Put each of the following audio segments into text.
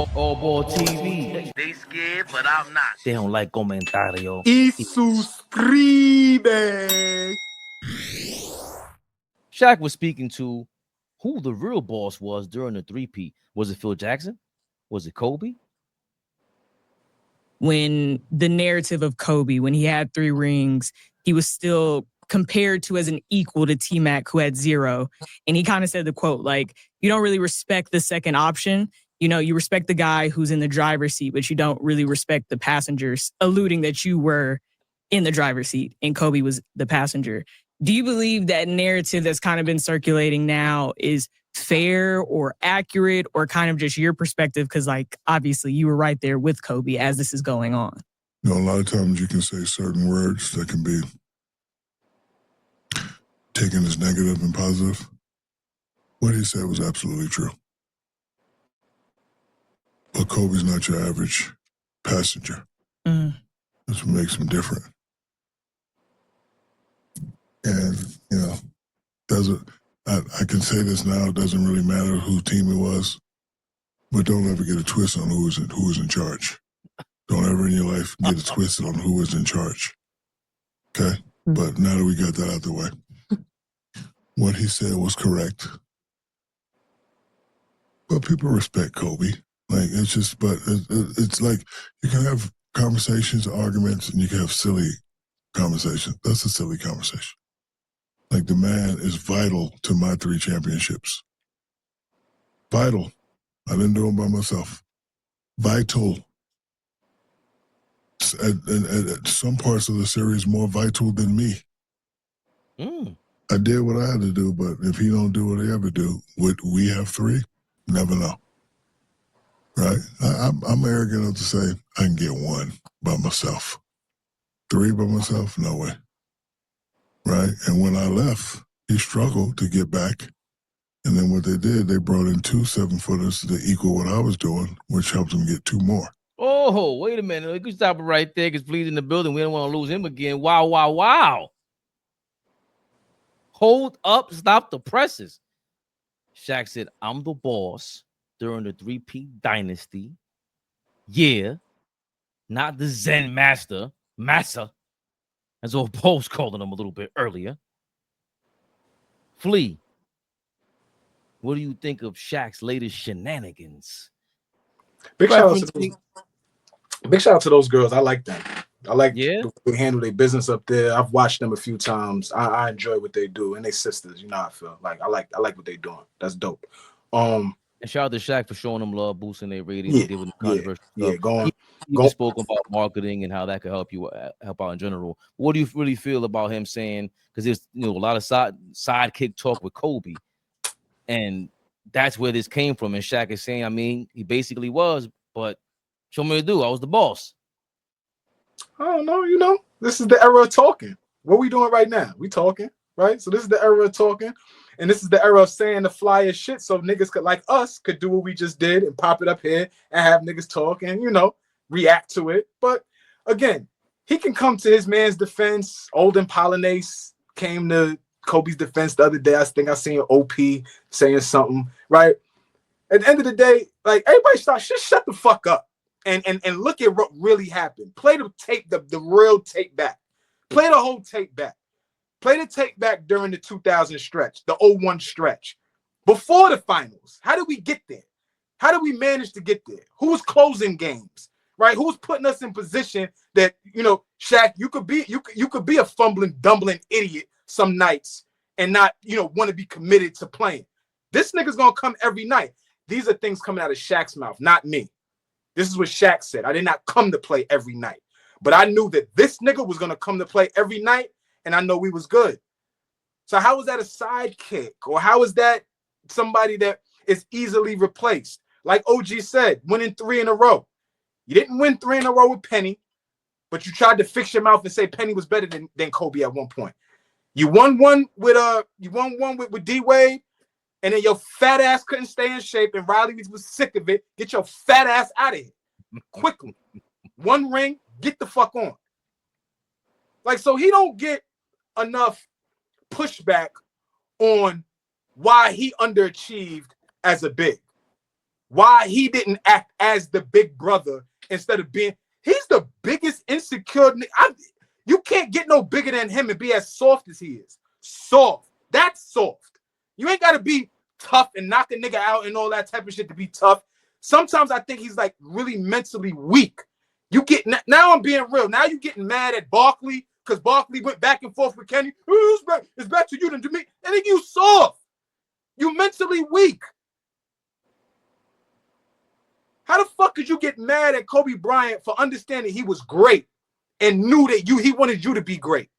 AllBall TV. They scared, but I'm not. They don't like comentario. Y suscribe. Shaq was speaking to who the real boss was during the three-peat. Was it Phil Jackson? Was it Kobe? When the narrative of Kobe, when he had 3 rings, he was still compared to as an equal to T-Mac, who had 0. And he kind of said the quote, like, you don't really respect the second option. You know, you respect the guy who's in the driver's seat, but you don't really respect the passengers, alluding that you were in the driver's seat and Kobe was the passenger. Do you believe that narrative that's kind of been circulating now is fair or accurate, or kind of just your perspective? Because, like, obviously you were right there with Kobe as this is going on. You know, a lot of times you can say certain words that can be taken as negative and positive. What he said was absolutely true. But Kobe's not your average passenger. That's what makes him different. And, you know, I can say this now, it doesn't really matter whose team it was, but don't ever get a twist on who was in charge. Don't ever in your life get a twist on who was in charge. Okay? But now that we got that out the way, what he said was correct. But people respect Kobe. Like, it's just, but it's like you can have conversations, arguments, and you can have silly conversations. That's a silly conversation. Like, the man is vital to my 3 championships. Vital. I didn't do them by myself. Vital. At some parts of the series, more vital than me. I did what I had to do, but if he don't do what he ever do, would we have 3? Never know. Right? I'm arrogant enough to say I can get 1 by myself. 3 by myself? No way. Right? And when I left, he struggled to get back. And then what they did, they brought in 2 7-footers to equal what I was doing, which helped him get 2 more. Oh, wait a minute. We can stop it right there because Please in the building. We don't want to lose him again. Wow. Hold up. Stop the presses. Shaq said, I'm the boss during the three-peat dynasty. Yeah. Not the Zen master. Massa. As AllBall was calling him a little bit earlier. Flea, what do you think of Shaq's latest shenanigans? Big shout out to those girls. I like them. I like the way they handle their business up there. I've watched them a few times. I enjoy what they do, and they sisters. You know how I feel. Like I like what they're doing. That's dope. And shout out to Shaq for showing them love, boosting their ratings. He spoke about marketing and how that could help out in general. What do you really feel about him saying? Because there's a lot of sidekick talk with Kobe, and that's where this came from. And Shaq is saying, I mean, he basically was, but show me what to do. I was the boss. I don't know. You know, this is the era of talking. What we doing right now? We talking, right? So this is the era of talking. And this is the era of saying the flyest shit so niggas like us could do what we just did and pop it up here and have niggas talk and, react to it. But again, he can come to his man's defense. Olden Polynace came to Kobe's defense the other day. I think I seen OP saying something, right? At the end of the day, like, everybody just shut the fuck up and look at what really happened. Play the tape, the real tape back. Play the whole tape back. Play the tape back during the 2000 stretch, the 01 stretch. Before the finals, how did we get there? How did we manage to get there? Who was closing games, right? Who was putting us in position that, Shaq, you could be a fumbling, dumbling idiot some nights and not, want to be committed to playing. This nigga's going to come every night. These are things coming out of Shaq's mouth, not me. This is what Shaq said. I did not come to play every night. But I knew that this nigga was going to come to play every night, and I know we was good. So how is that a sidekick? Or how is that somebody that is easily replaced? Like OG said, winning 3 in a row. You didn't win 3 in a row with Penny, but you tried to fix your mouth and say Penny was better than Kobe at one point. You won one with D-Wade, and then your fat ass couldn't stay in shape, and Riley was sick of it. Get your fat ass out of here. Quickly. 1 ring, get the fuck on. Like, so he don't get enough pushback on why he underachieved as a big. why he didn't act as the big brother instead of being. He's the biggest insecure. You can't get no bigger than him and be as soft as he is. Soft. That's soft. You ain't got to be tough and knock a nigga out and all that type of shit to be tough. Sometimes I think he's like really mentally weak. You get now. I'm being real. Now you getting mad at Barkley because Barkley went back and forth with Kenny. Oh, it's back to you than to me. I think you soft. You mentally weak. How the fuck could you get mad at Kobe Bryant for understanding he was great and knew that he wanted you to be great?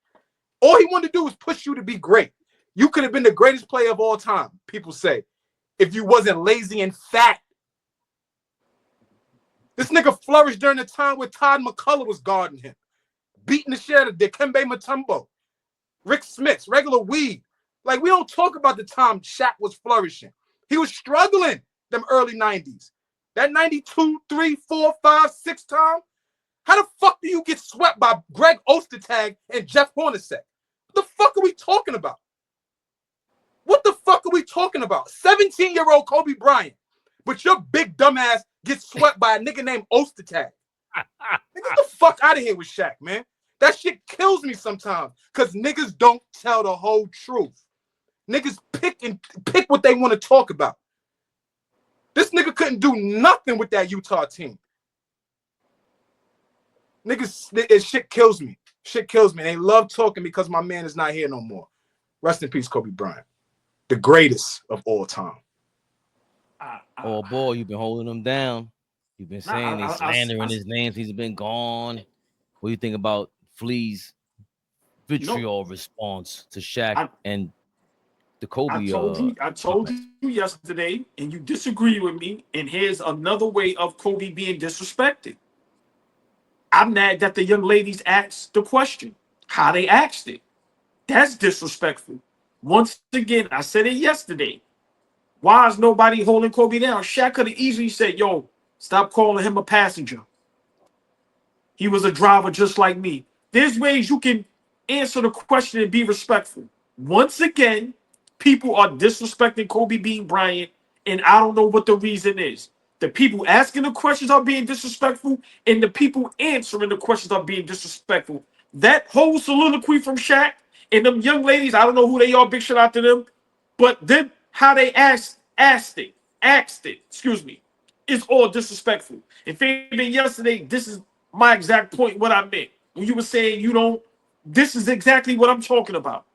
All he wanted to do was push you to be great. You could have been the greatest player of all time, people say, if you wasn't lazy and fat. This nigga flourished during the time where Todd McCullough was guarding him, beating the shit out of Dikembe Mutombo, Rick Smits, regular weed. Like, we don't talk about the time Shaq was flourishing. He was struggling them early 90s. That 92, 3, 4, 5, 6 time. How the fuck do you get swept by Greg Ostertag and Jeff Hornacek? What the fuck are we talking about? What the fuck are we talking about? 17-year-old Kobe Bryant, but your big dumbass gets swept by a nigga named Ostertag. Get the fuck out of here with Shaq, man. That shit kills me sometimes because niggas don't tell the whole truth. Niggas pick what they want to talk about. This nigga couldn't do nothing with that Utah team. Niggas, shit kills me. Shit kills me. They love talking because my man is not here no more. Rest in peace, Kobe Bryant. The greatest of all time. Oh, boy, you've been holding him down. You've been saying they slandering his name. He's been gone. What do you think about Flea's vitriol response to Shaq and the Kobe? I told you yesterday, and you disagree with me. And here's another way of Kobe being disrespected. I'm mad that the young ladies asked the question, how they asked it. That's disrespectful. Once again, I said it yesterday. Why is nobody holding Kobe down? Shaq could have easily said, yo, stop calling him a passenger. He was a driver just like me. There's ways you can answer the question and be respectful. Once again, people are disrespecting Kobe Bryant, and I don't know what the reason is. The people asking the questions are being disrespectful, and the people answering the questions are being disrespectful. That whole soliloquy from Shaq and them young ladies, I don't know who they are, big shout out to them, but then how they asked it, is all disrespectful. And Fabian, yesterday, this is my exact point, what I meant. When you were saying this is exactly what I'm talking about.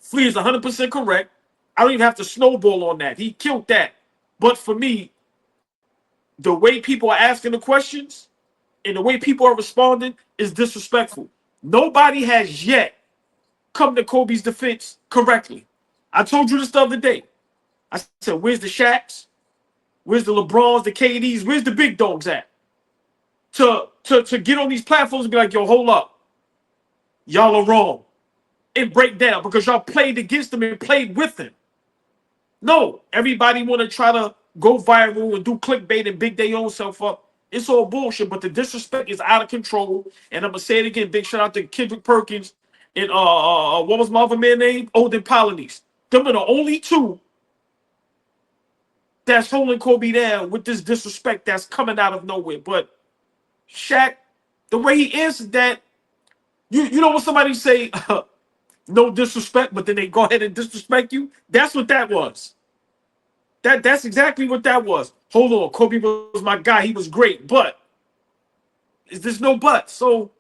Flea is 100% correct. I don't even have to snowball on that. He killed that. But for me, the way people are asking the questions and the way people are responding is disrespectful. Nobody has yet come to Kobe's defense correctly. I told you this the other day. I said, where's the Shaqs? Where's the LeBrons, the KDs? Where's the big dogs at? To get on these platforms and be like, yo, hold up. Y'all are wrong. And break down because y'all played against them and played with them. No, everybody want to try to go viral and do clickbait and big their own self up. It's all bullshit, but the disrespect is out of control. And I'm going to say it again, big shout out to Kendrick Perkins and what was my other man name? Odin Polynice. Them are the only two that's holding Kobe down with this disrespect that's coming out of nowhere. But Shaq, the way he answered that, you know when somebody say no disrespect, but then they go ahead and disrespect you? That's what that was. That's exactly what that was. Hold on, Kobe was my guy. He was great, but there's no but. So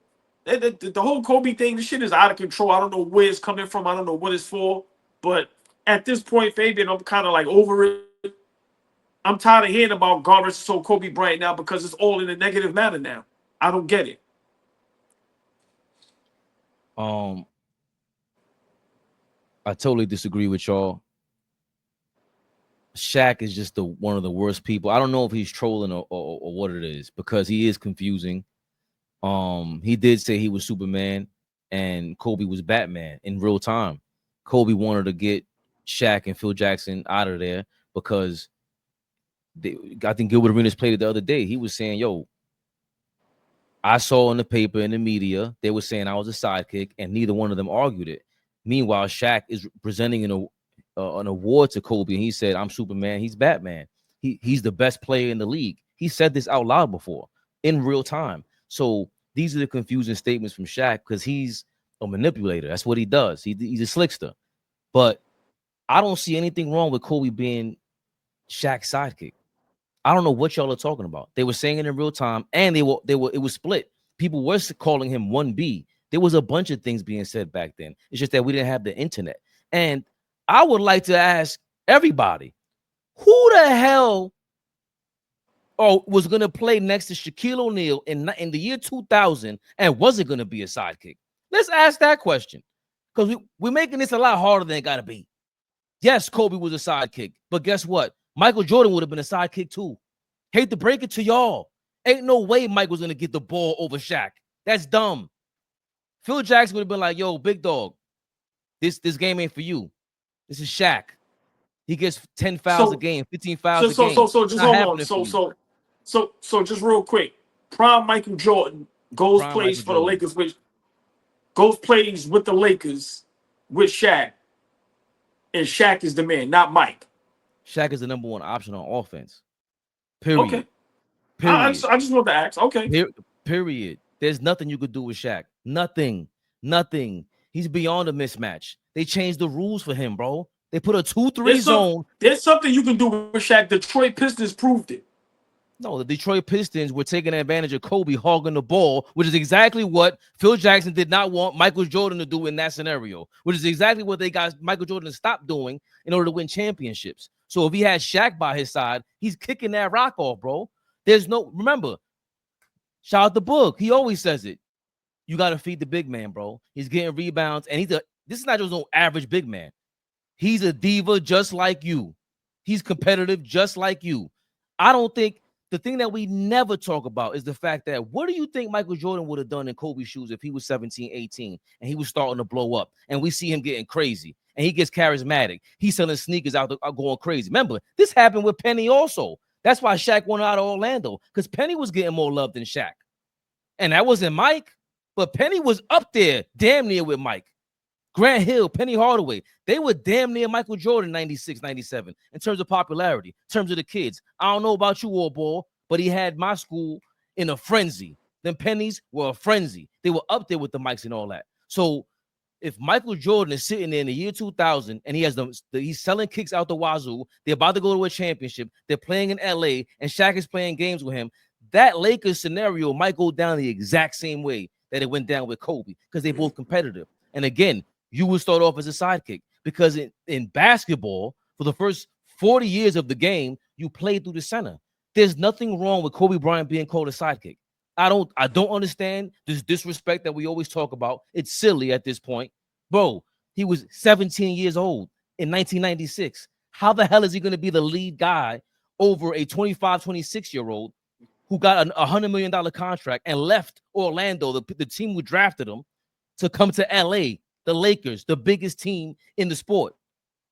the whole Kobe thing, this shit is out of control. I don't know where it's coming from. I don't know what it's for. But at this point, Fabian, I'm kind of like over it. I'm tired of hearing about garbage so Kobe Bryant now because it's all in a negative manner now. I don't get it. I totally disagree with y'all. Shaq is just one of the worst people. I don't know if he's trolling or what it is because he is confusing. He did say he was Superman and Kobe was Batman in real time. Kobe wanted to get Shaq and Phil Jackson out of there because I think Gilbert Arenas played it the other day. He was saying, yo, I saw in the paper, in the media, they were saying I was a sidekick, and neither one of them argued it. Meanwhile, Shaq is presenting an award to Kobe, and he said, I'm Superman, he's Batman. he's the best player in the league. He said this out loud before in real time. So these are the confusing statements from Shaq because he's a manipulator. That's what he does. He's a slickster. But I don't see anything wrong with Kobe being Shaq's sidekick. I don't know what y'all are talking about. They were saying it in real time, and it was split. People were calling him 1B. There was a bunch of things being said back then. It's just that we didn't have the internet. And I would like to ask everybody, who the hell was going to play next to Shaquille O'Neal in the year 2000 and wasn't going to be a sidekick? Let's ask that question, because we're making this a lot harder than it got to be. Yes, Kobe was a sidekick, but guess what? Michael Jordan would have been a sidekick too. Hate to break it to y'all. Ain't no way Mike was going to get the ball over Shaq. That's dumb. Phil Jackson would have been like, yo, big dog, this game ain't for you. This is Shaq. He gets 10 fouls a game, 15 fouls a game. So just hold on. So just real quick. Prime Michael Jordan plays with the Lakers with Shaq. And Shaq is the man, not Mike. Shaq is the number one option on offense. Period. Okay. I just want to ask. Okay. Period. There's nothing you could do with Shaq. Nothing. He's beyond a mismatch. They changed the rules for him, bro. They put a 2-3 zone. There's something you can do with Shaq. Detroit Pistons proved it. No, the Detroit Pistons were taking advantage of Kobe hogging the ball, which is exactly what Phil Jackson did not want Michael Jordan to do in that scenario, which is exactly what they got Michael Jordan to stop doing in order to win championships. So if he had Shaq by his side, he's kicking that rock off, bro. Remember, shout out the book. He always says it. You got to feed the big man, bro. He's getting rebounds, and this is not just no average big man. He's a diva just like you. He's competitive just like you. I don't think the thing that we never talk about is the fact that what do you think Michael Jordan would have done in Kobe's shoes if he was 17, 18 and he was starting to blow up and we see him getting crazy and he gets charismatic. He's selling sneakers out going crazy. Remember, this happened with Penny also. That's why Shaq went out of Orlando, because Penny was getting more love than Shaq. And that wasn't Mike, but Penny was up there damn near with Mike. Grant Hill, Penny Hardaway, they were damn near Michael Jordan 96, 97 in terms of popularity, in terms of the kids. I don't know about you, AllBall, but he had my school in a frenzy. Them Pennies were a frenzy. They were up there with the Mikes and all that. So if Michael Jordan is sitting there in the year 2000 and he's selling kicks out the wazoo, they're about to go to a championship, they're playing in LA, and Shaq is playing games with him, that Lakers scenario might go down the exact same way that it went down with Kobe, because they're both competitive. And again, you would start off as a sidekick, because in basketball, for the first 40 years of the game, you played through the center. There's nothing wrong with Kobe Bryant being called a sidekick. I don't understand this disrespect that we always talk about. It's silly at this point. Bro, he was 17 years old in 1996. How the hell is he going to be the lead guy over a 25, 26-year-old who got a $100 million contract and left Orlando, the team who drafted him, to come to LA, the Lakers, the biggest team in the sport?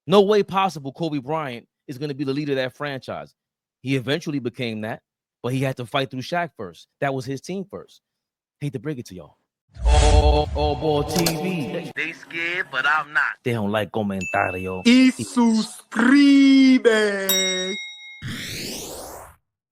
No way possible Kobe Bryant is going to be the leader of that franchise. He eventually became that, but he had to fight through Shaq first. That was his team first. Hate to break it to y'all. AllBall TV. They scared, but I'm not. They don't like comentario. Y suscribe.